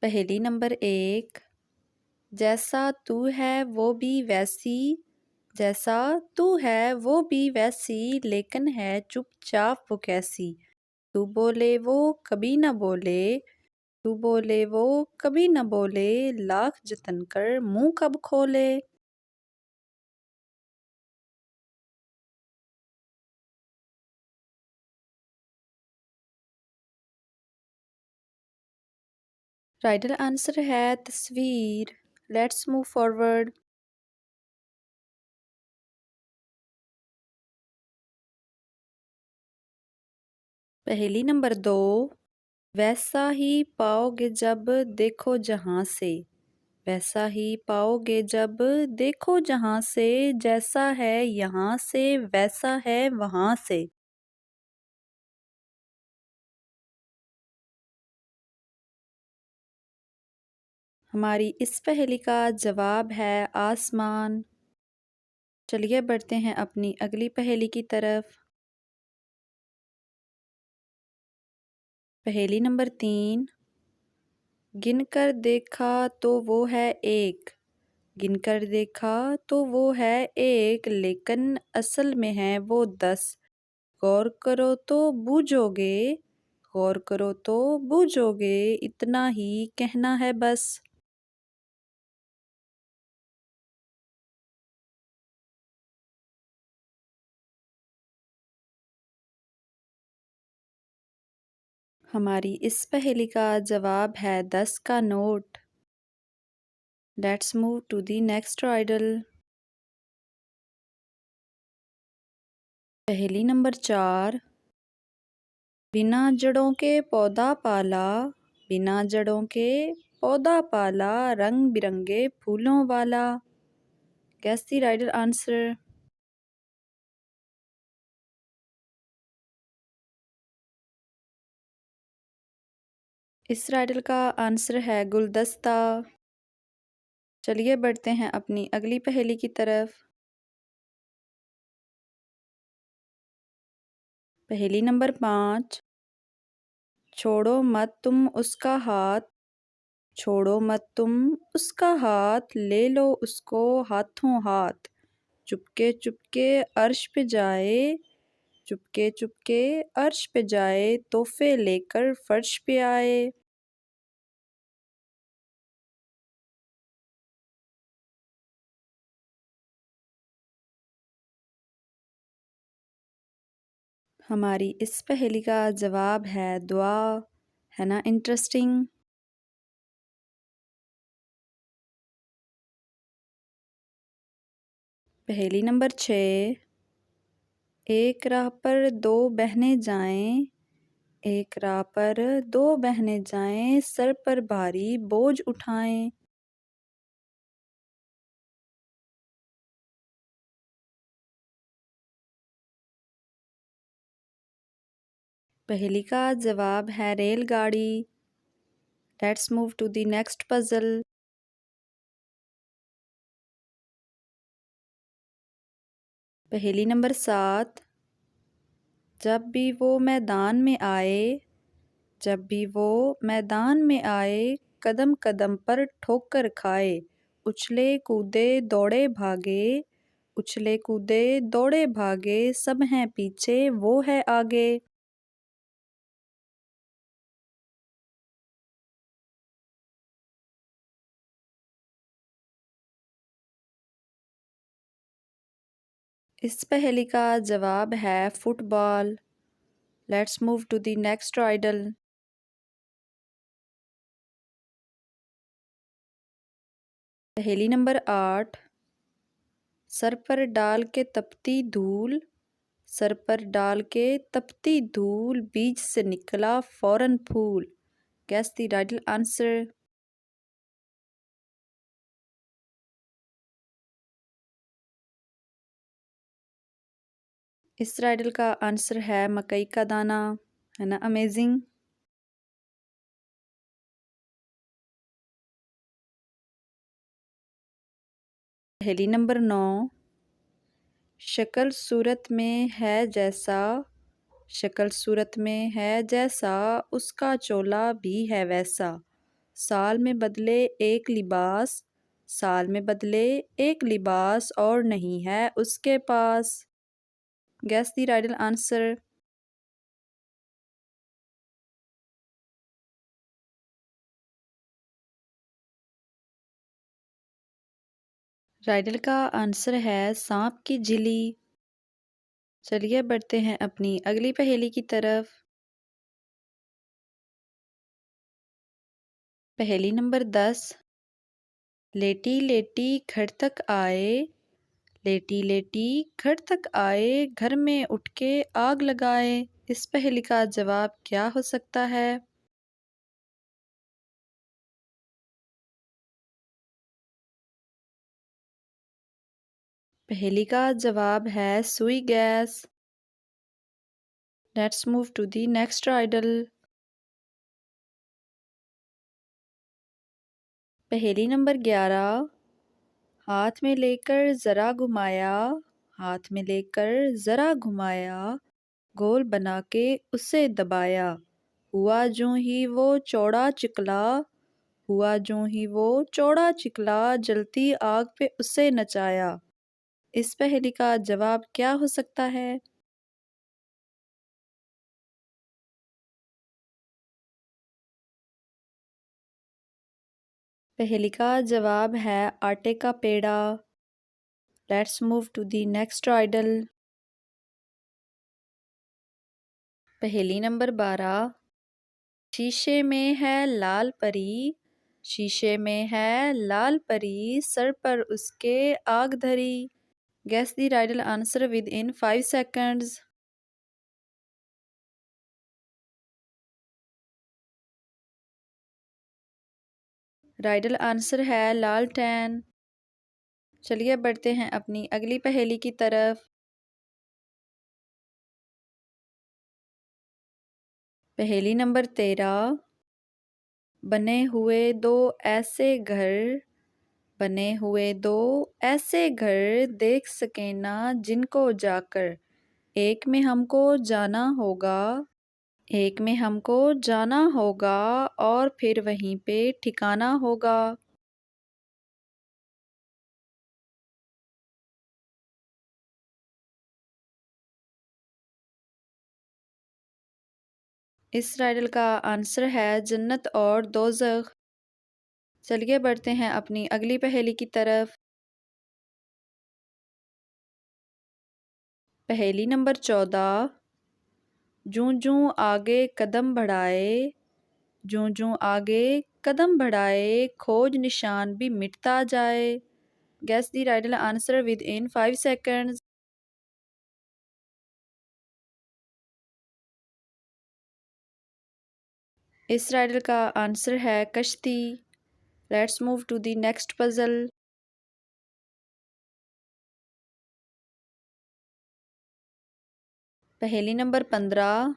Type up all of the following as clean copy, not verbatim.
पहेली नंबर 1। जैसा तू है वो भी वैसी, जैसा तू है वो भी वैसी, लेकिन है चुपचाप वो कैसी। तू बोले वो कभी न बोले, तू बोले वो कभी न बोले, लाख जतन कर मुंह कब खोले। राइट आंसर है तस्वीर। Let's move forward. पहेली नंबर 2। वैसा ही पाओगे जब देखो जहां से, वैसा ही पाओगे जब देखो जहां से, जैसा है यहाँ से वैसा है वहां से। हमारी इस पहेली का जवाब है आसमान। चलिए बढ़ते हैं अपनी अगली पहेली की तरफ। पहेली नंबर 3। गिनकर देखा तो वो है एक, गिनकर देखा तो वो है एक, लेकिन असल में है वो 10। गौर करो तो बूझोगे, गौर करो तो बूझोगे, इतना ही कहना है बस। हमारी इस पहेली का जवाब है 10 का नोट। Let's move to the next riddle. पहेली नंबर 4। बिना जड़ों के पौधा पाला, बिना जड़ों के पौधा पाला, रंग बिरंगे फूलों वाला। Guess the right answer. इस राइडल का आंसर है गुलदस्ता। चलिए बढ़ते हैं अपनी अगली पहेली की तरफ। पहेली नंबर 5। छोड़ो मत तुम उसका हाथ, छोड़ो मत तुम उसका हाथ, ले लो उसको हाथों हाथ। चुपके चुपके अर्श पे जाए, चुपके चुपके अर्श पे जाए, तोहफे लेकर फर्श पे आए। हमारी इस पहेली का जवाब है दुआ। है ना इंटरेस्टिंग। पहेली नंबर 6। एक राह पर दो बहनें जाएं, एक राह पर दो बहनें जाएं, सर पर भारी बोझ उठाएं। पहेली का जवाब है रेलगाड़ी। Let's move to the next puzzle. पहेली नंबर 7। जब भी वो मैदान में आए, जब भी वो मैदान में आए, कदम कदम पर ठोकर खाए, उछले कूदे दौड़े भागे, उछले कूदे दौड़े भागे, सब हैं पीछे वो है आगे। इस पहेली का जवाब है football. Let's move to the next riddle. पहेली नंबर 8। सर पर डाल के तपती धूल, सर पर डाल के तपती धूल, बीज से निकला फौरन फूल। Guess the right answer. इस राइडल का आंसर है मकई का दाना। है ना अमेजिंग। पहेली नंबर 9। शक्ल सूरत में है जैसा, शक्ल सूरत में है जैसा, उसका चोला भी है वैसा। साल में बदले एक लिबास, साल में बदले एक लिबास और नहीं है उसके पास। Guess the right answer. Rydal का आंसर है सांप की झिल्ली। चलिए बढ़ते हैं अपनी अगली पहेली की तरफ। पहेली नंबर 10। लेटी लेटी घर तक आए, लेटी लेटी घर तक आए, घर में उठ के आग लगाए। इस पहेली का जवाब क्या हो सकता है? पहेली का जवाब है सुई गैस। Let's move to the next riddle. पहेली नंबर 11। हाथ में लेकर ज़रा घुमाया, हाथ में लेकर ज़रा घुमाया, गोल बना के उसे दबाया, हुआ यूं ही वो चौड़ा चिकला, हुआ यूं ही वो चौड़ा चिकला, जलती आग पे उसे नचाया। इस पहेली का जवाब क्या हो सकता है? पहेली का जवाब है आटे का पेड़ा। Let's move to the next riddle. पहेली नंबर 12। शीशे में है लाल परी, शीशे में है लाल परी, सर पर उसके आग धरी। Guess the right answer within 5 seconds. Rydal answer है लालटेन। चलिए बढ़ते हैं अपनी अगली पहेली की तरफ। पहेली नंबर 13। बने हुए दो ऐसे घर, बने हुए दो ऐसे घर, देख सके ना जिनको जाकर, एक में हमको जाना होगा, एक में हमको जाना होगा और फिर वहीं पे ठिकाना होगा। इस राइडल का आंसर है जन्नत और दोज़ख। चलिए बढ़ते हैं अपनी अगली पहेली की तरफ। पहेली नंबर 14। जूं जूं आगे कदम बढ़ाए, जूं जूं आगे कदम बढ़ाए, खोज निशान भी मिटता जाए। Guess the riddle answer within 5 seconds. इस राइडल का आंसर है कश्ती। Let's move to the next puzzle. पहेली नंबर 15।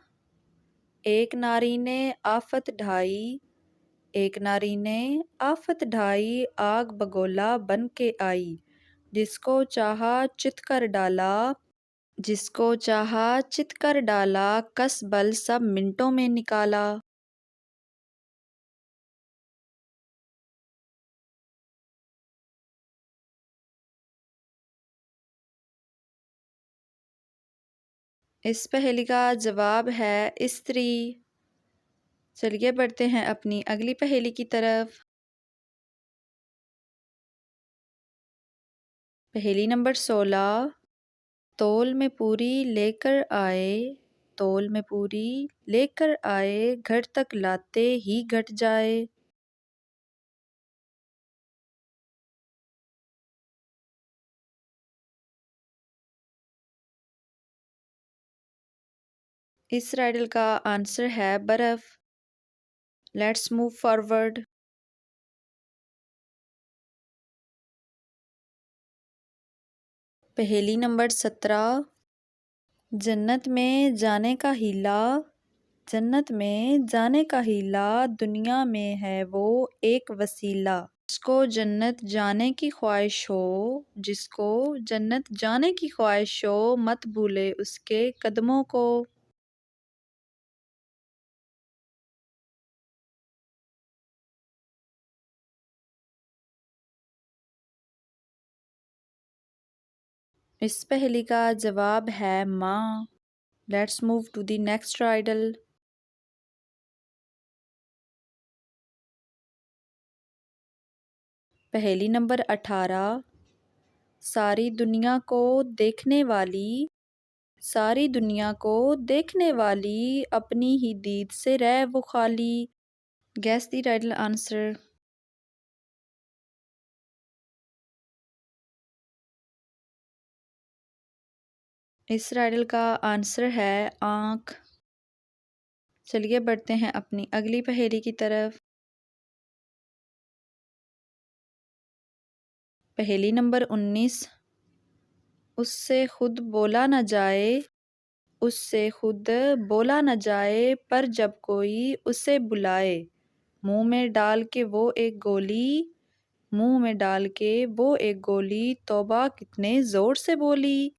एक नारी ने आफत ढाई, एक नारी ने आफत ढाई, आग बगोला बन के आई, जिसको चाहा चित कर डाला, जिसको चाहा चित कर डाला, कस बल सब मिनटों में निकाला। इस पहेली का जवाब है स्त्री। चलिए बढ़ते हैं अपनी अगली पहेली की तरफ। पहेली नंबर 16। तौल में पूरी लेकर आए, तौल में पूरी लेकर आए, घर तक लाते ही घट जाए। इस राइडल का आंसर है बर्फ। Let's move forward. पहेली नंबर 17। जन्नत में जाने का हीला, जन्नत में जाने का हीला, दुनिया में है वो एक वसीला, जिसको जन्नत जाने की ख्वाहिश हो, जिसको जन्नत जाने की ख्वाहिश हो, मत भूले उसके कदमों को। इस पहेली का जवाब है माँ। Let's move to the next riddle. पहेली नंबर 18। सारी दुनिया को देखने वाली, सारी दुनिया को देखने वाली, अपनी ही दीद से रह वो खाली। Gas the riddle answer. इस राइडल का आंसर है आँख। चलिए बढ़ते हैं अपनी अगली पहेली की तरफ। पहेली नंबर 19। उससे खुद बोला न जाए, उससे खुद बोला न जाए, पर जब कोई उसे बुलाए, मुंह में डाल के वो एक गोली, मुंह में डाल के वो एक गोली, तौबा कितने जोर से बोली।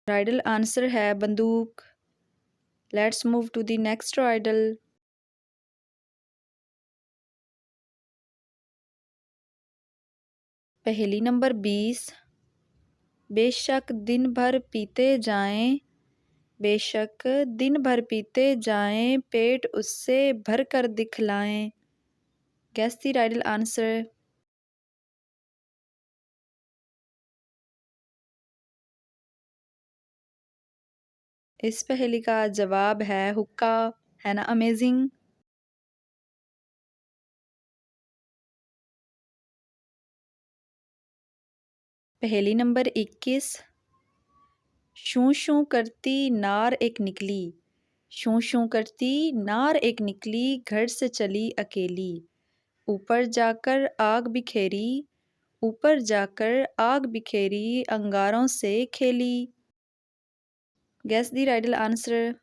राइडल आंसर है बंदूक। Let's move to the next riddle. पहेली नंबर 20। बेशक दिन भर पीते जाएं, बेशक दिन भर पीते जाएं, पेट उससे भर कर दिखलाएं। Guess the riddle answer. इस पहेली का जवाब है हुक्का। है ना अमेजिंग। पहेली नंबर 21। शूं शूं करती नार एक निकली, शूं शूं करती नार एक निकली, घर से चली अकेली, ऊपर जाकर आग बिखेरी, ऊपर जाकर आग बिखेरी, अंगारों से खेली। Gas the riddle answer.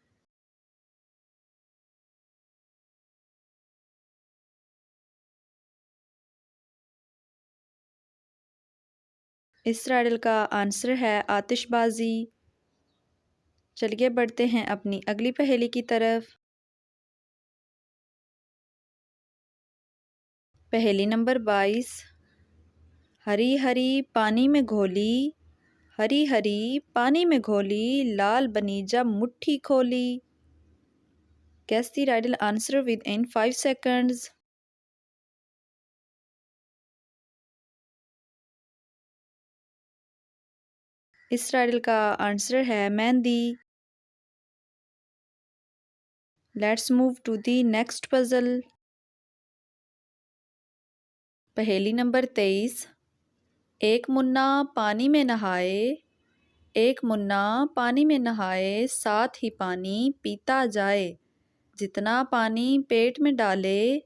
इस राइडल का आंसर है आतिशबाजी। चलिए बढ़ते हैं अपनी अगली पहेली की तरफ। पहेली नंबर 22। हरी हरी पानी में घोली, हरी हरी पानी में घोली, लाल बनी जब मुट्ठी खोली। Guess the riddle answer within 5 seconds। इस राइडल का आंसर है मेहंदी। Let's move to the next puzzle. पहेली नंबर 23। एक मुन्ना पानी में नहाए, एक मुन्ना पानी में नहाए, साथ ही पानी पीता जाए, जितना पानी पेट में डाले,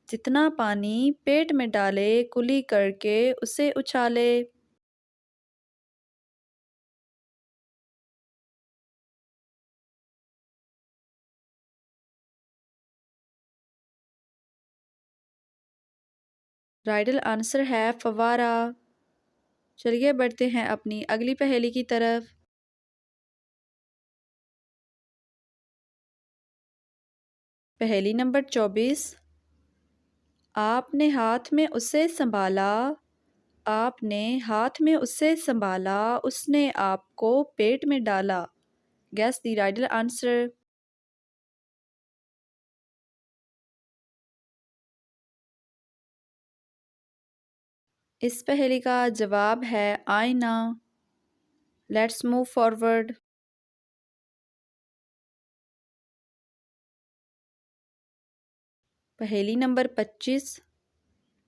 जितना पानी पेट में डाले, कुली करके उसे उछाले। राइडल आंसर है फवारा। चलिए बढ़ते हैं अपनी अगली पहेली की तरफ। पहेली नंबर 24। आपने हाथ में उसे संभाला, आपने हाथ में उसे संभाला, उसने आपको पेट में डाला। Gas the riddle answer. इस पहेली का जवाब है आईना। Let's move forward. पहेली नंबर 25।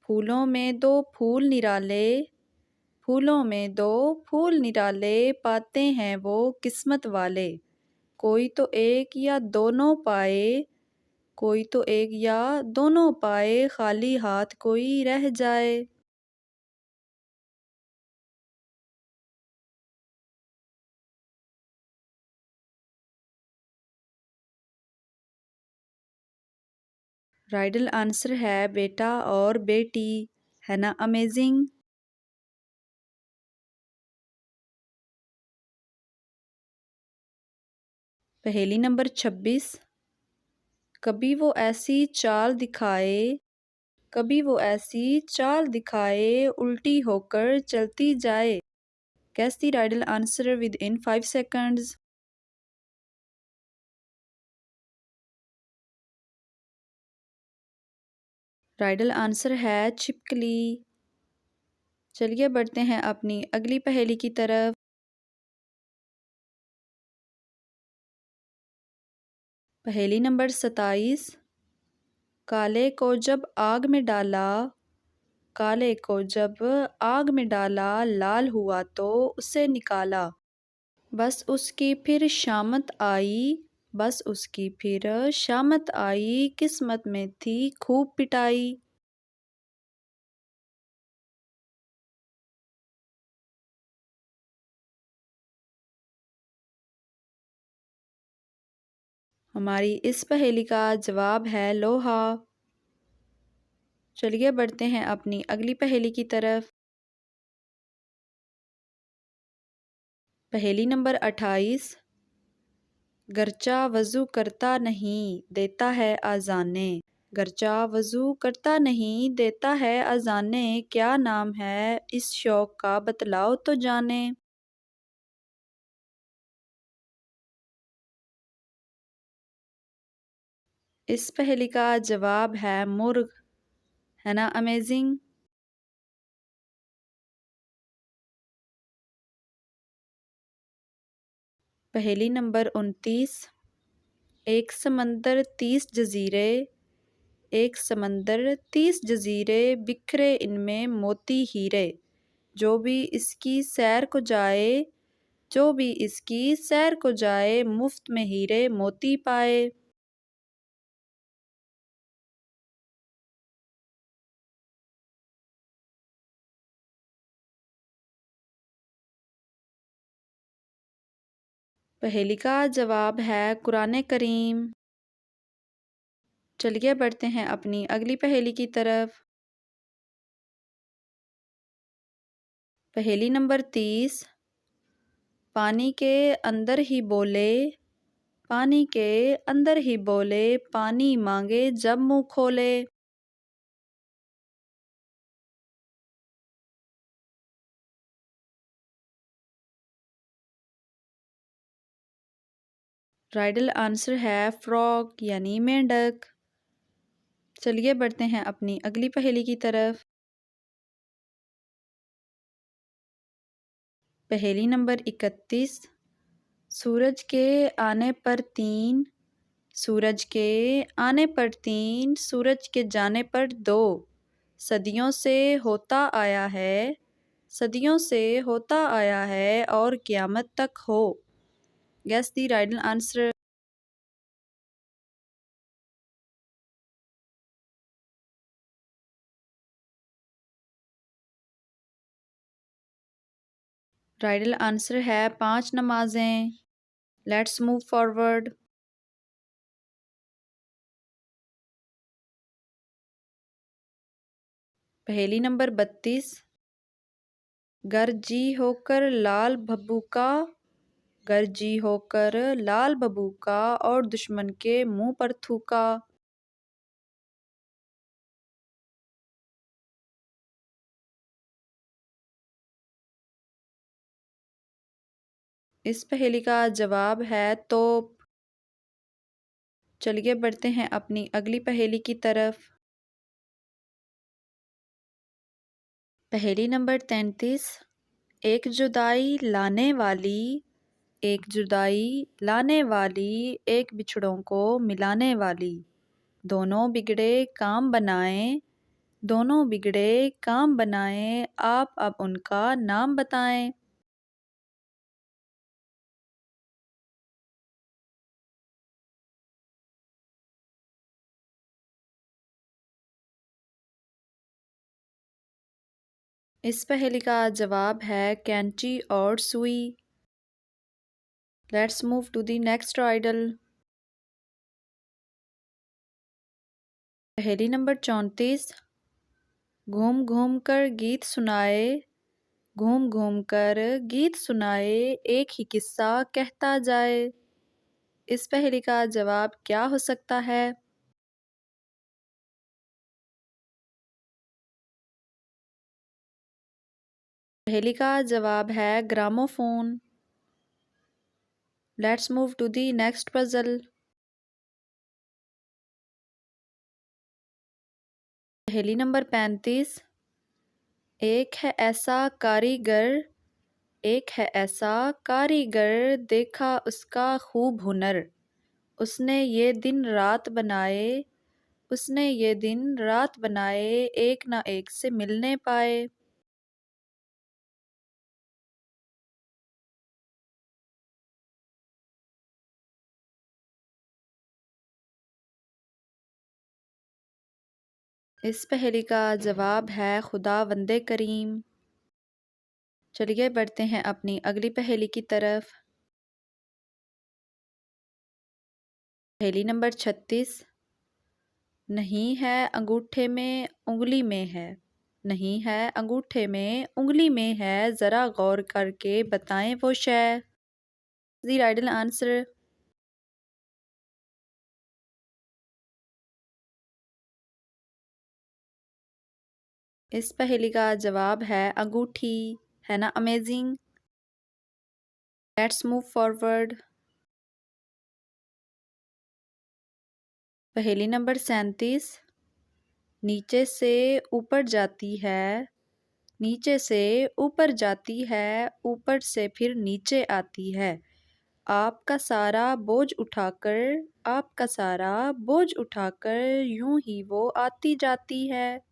फूलों में दो फूल निराले, फूलों में दो फूल निराले, पाते हैं वो किस्मत वाले, कोई तो एक या दोनों पाए, कोई तो एक या दोनों पाए, खाली हाथ कोई रह जाए। राइडल आंसर है बेटा और बेटी। है ना अमेजिंग। पहेली नंबर 26। कभी वो ऐसी चाल दिखाए, कभी वो ऐसी चाल दिखाए, उल्टी होकर चलती जाए। Guess the riddle answer within 5 seconds. Rydal answer है छिपकली। चलिए बढ़ते हैं अपनी अगली पहेली की तरफ। पहेली नंबर 27। काले को जब आग में डाला, काले को जब आग में डाला, लाल हुआ तो उसे निकाला। बस उसकी फिर शामत आई, बस उसकी फिर शामत आई, किस्मत में थी खूब पिटाई। हमारी इस पहेली का जवाब है लोहा। चलिए बढ़ते हैं अपनी अगली पहेली की तरफ। पहेली नंबर 28। गर्चा वज़ू करता नहीं देता है अज़ाने, गर्चा वज़ू करता नहीं देता है अज़ाने, क्या नाम है इस शौक का बतलाओ तो जाने। इस पहेली का जवाब है मुर्ग। है ना अमेजिंग। पहेली नंबर 29। एक समंदर 30 जजीरे, एक समंदर 30 जजीरे, बिखरे इनमें मोती हीरे, जो भी इसकी सैर को जाए, जो भी इसकी सैर को जाए, मुफ्त में हीरे मोती पाए। पहेली का जवाब है कुरान करीम। चलिए बढ़ते हैं अपनी अगली पहेली की तरफ। पहेली नंबर 30। पानी के अंदर ही बोले, पानी के अंदर ही बोले, पानी मांगे जब मुंह खोले। राइडल आंसर है फ्रॉग यानी मेंढक। चलिए बढ़ते हैं अपनी अगली पहेली की तरफ। पहेली नंबर 31। सूरज के आने पर तीन, सूरज के आने पर तीन, सूरज के जाने पर दो, सदियों से होता आया है, सदियों से होता आया है और क़यामत तक हो। Guess the right answer. Right answer है 5 नमाजें। Let's move forward. पहेली नंबर 32। गर्जी होकर लाल भब्बू का, गर्जी होकर लाल बबू का और दुश्मन के मुंह पर थूका। इस पहेली का जवाब है तोप। चलिए बढ़ते हैं अपनी अगली पहेली की तरफ। पहेली नंबर 33। एक जुदाई लाने वाली, एक जुदाई लाने वाली, एक बिछड़ों को मिलाने वाली, दोनों बिगड़े काम बनाए, दोनों बिगड़े काम बनाए, आप अब उनका नाम बताएं। इस पहेली का जवाब है कैंची और सुई। Let's move to the next riddle. पहेली नंबर 34। घूम घूम कर गीत सुनाए, घूम घूम कर गीत सुनाए, एक ही किस्सा कहता जाए। इस पहेली का जवाब क्या हो सकता है? पहेली का जवाब है gramophone. Let's move to the next puzzle. पहेली नंबर 35। एक है ऐसा कारीगर, एक है ऐसा कारीगर, देखा उसका खूब हुनर। उसने ये दिन रात बनाए, उसने ये दिन रात बनाए, एक ना एक से मिलने पाए। इस पहेली का जवाब है खुदावंदे करीम। चलिए बढ़ते हैं अपनी अगली पहेली की तरफ। पहेली नंबर 36। नहीं है अंगूठे में उंगली में है, नहीं है अंगूठे में उंगली में है, ज़रा गौर करके बताएं वो शय। The riddle answer. इस पहेली का जवाब है अंगूठी। है ना अमेजिंग। Let's move forward. पहेली नंबर 37। नीचे से ऊपर जाती है, नीचे से ऊपर जाती है, ऊपर से फिर नीचे आती है, आपका सारा बोझ उठाकर, आपका सारा बोझ उठाकर यूं ही वो आती जाती है।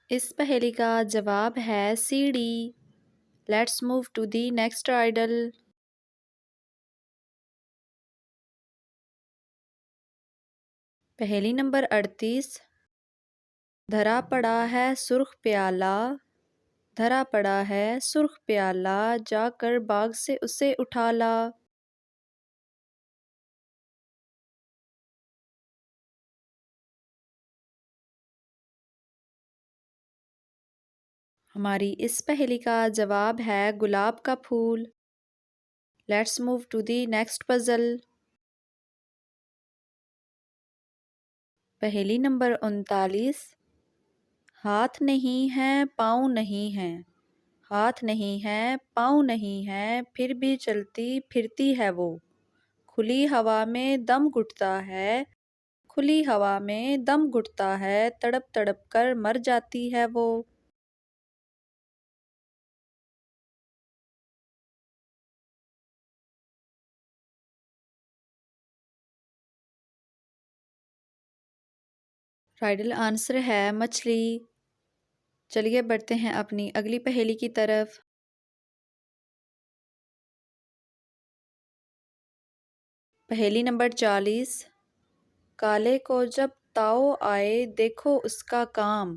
इस पहेली का जवाब है सीढ़ी। Let's move to the next riddle. पहेली नंबर 38। धरा पड़ा है सुर्ख प्याला, धरा पड़ा है सुर्ख प्याला, जाकर बाग से उसे उठा ला। हमारी इस पहेली का जवाब है गुलाब का फूल। Let's move to the next puzzle. पहेली नंबर 39। हाथ नहीं है पाँव नहीं है, हाथ नहीं है पाँव नहीं है, फिर भी चलती फिरती है वो, खुली हवा में दम घुटता है, खुली हवा में दम घुटता है, तड़प तड़प कर मर जाती है वो। राइडल आंसर है मछली। चलिए बढ़ते हैं अपनी अगली पहेली की तरफ। पहेली नंबर 40। काले को जब ताव आए देखो उसका काम,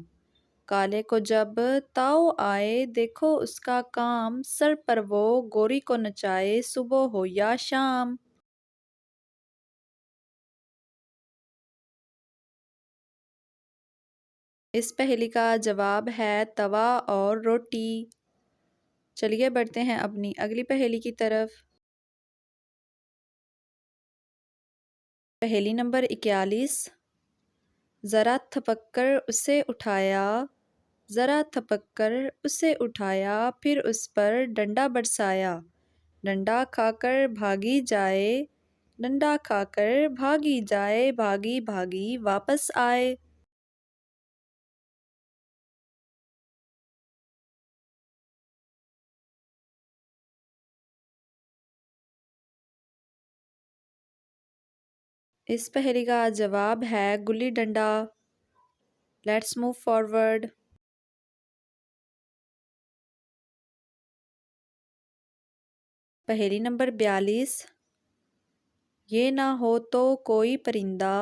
काले को जब ताव आए देखो उसका काम, सर पर वो गोरी को नचाए सुबह हो या शाम। इस पहेली का जवाब है तवा और रोटी। चलिए बढ़ते हैं अपनी अगली पहेली की तरफ। पहेली नंबर 41। ज़रा थपक कर उसे उठाया, ज़रा थपक कर उसे उठाया, फिर उस पर डंडा बरसाया, डंडा खाकर भागी जाए, डंडा खाकर भागी जाए, भागी भागी वापस आए। इस पहेली का जवाब है gulli danda. Let's move forward. पहेली नंबर 42। ये ना हो तो कोई परिंदा,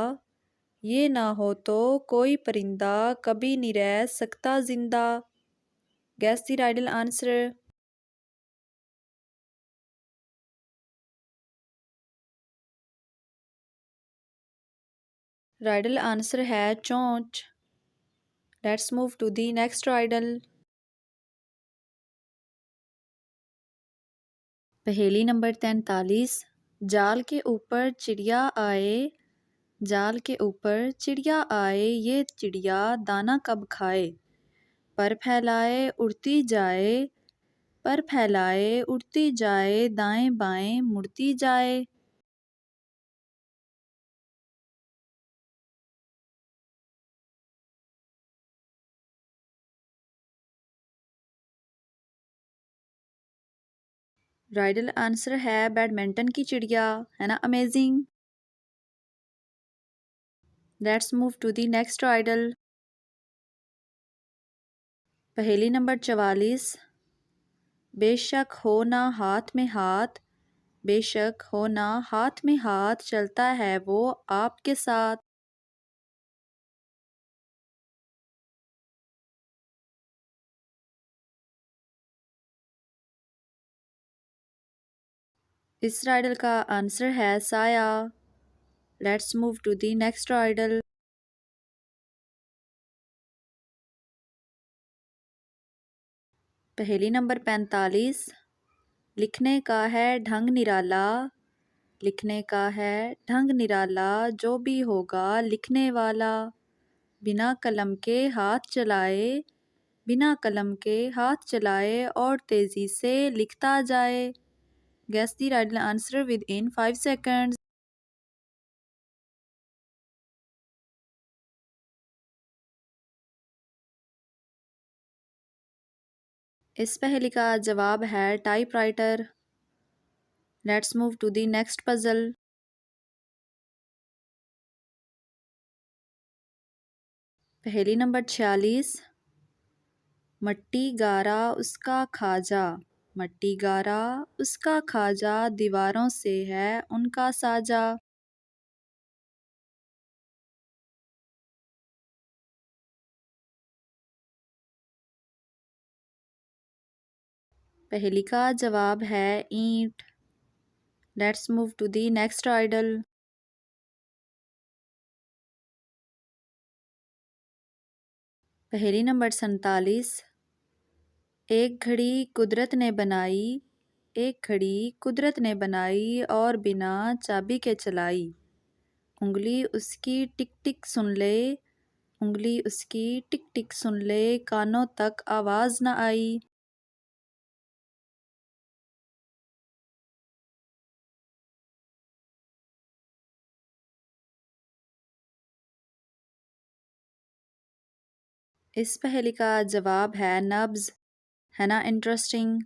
ये ना हो तो कोई परिंदा, कभी नहीं रह सकता जिंदा। Guess the riddle answer. Riddle answer है चोंच। Let's move to the next riddle. पहेली नंबर 43। जाल के ऊपर चिड़िया आए, जाल के ऊपर चिड़िया आए, ये चिड़िया दाना कब खाए। पर फैलाए उड़ती जाए, पर फैलाए उड़ती जाए, दाएं बाएं मुड़ती जाए। राइडल आंसर है बैडमिंटन की चिड़िया, है ना amazing. Let's move to the next riddle. पहेली नंबर 44। बेशक हो ना हाथ में हाथ, बेशक हो ना हाथ में हाथ, चलता है वो आपके साथ। इस राइडल का आंसर है साया। Let's move to the next riddle. पहेली नंबर 45। लिखने का है ढंग निराला, लिखने का है ढंग निराला, जो भी होगा लिखने वाला। बिना कलम के हाथ चलाए, बिना कलम के हाथ चलाए और तेजी से लिखता जाए। Guess the right answer within 5 seconds. इस पहेली का जवाब है typewriter. Let's move to the next puzzle. पहेली नंबर 46। मट्टी गारा उसका खाजा, मट्टी गारा उसका खाजा, दीवारों से है उनका साजा। पहेली का जवाब है ईंट। Let's move to the next riddle. पहेली नंबर 47। एक घड़ी कुदरत ने बनाई, एक घड़ी कुदरत ने बनाई और बिना चाबी के चलाई। उंगली उसकी टिक टिक सुन ले, उंगली उसकी टिक टिक सुन ले, कानों तक आवाज़ न आई। इस पहेली का जवाब है नब्ज़, है ना इंटरेस्टिंग।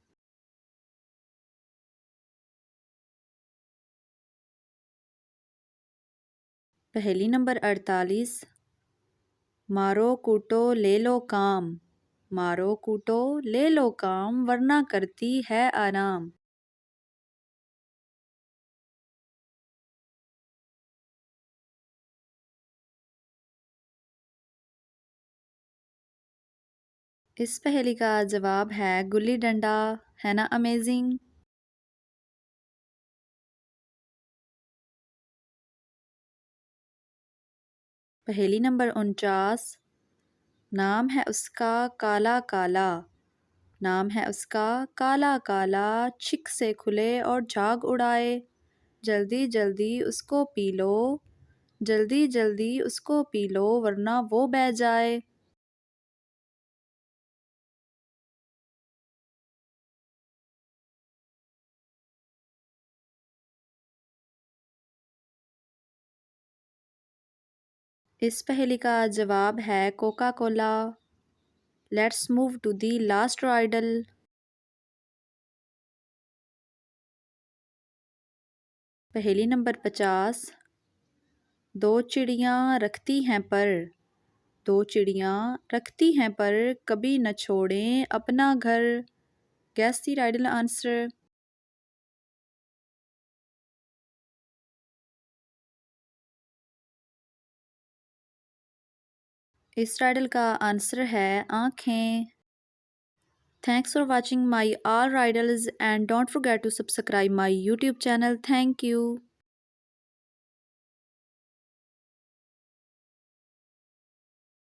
पहेली नंबर 48। मारो कूटो ले लो काम, मारो कूटो ले लो काम, वरना करती है आराम। इस पहेली का जवाब है गुल्ली डंडा, है ना अमेजिंग। पहेली नंबर 49। नाम है उसका काला काला, नाम है उसका काला काला, छिक से खुले और झाग उड़ाए। जल्दी जल्दी उसको पी लो, जल्दी जल्दी उसको पी लो, वरना वो बह जाए। इस पहेली का जवाब है Coca Cola. Let's move to the last riddle. पहेली नंबर 50। दो चिड़ियाँ रखती हैं पर, दो चिड़ियाँ रखती हैं पर, कभी न छोड़ें अपना घर। Gas the riddle answer. इस राइडल का आंसर है आँखें। Thanks for watching my all riddles and don't forget to subscribe my YouTube channel. Thank you.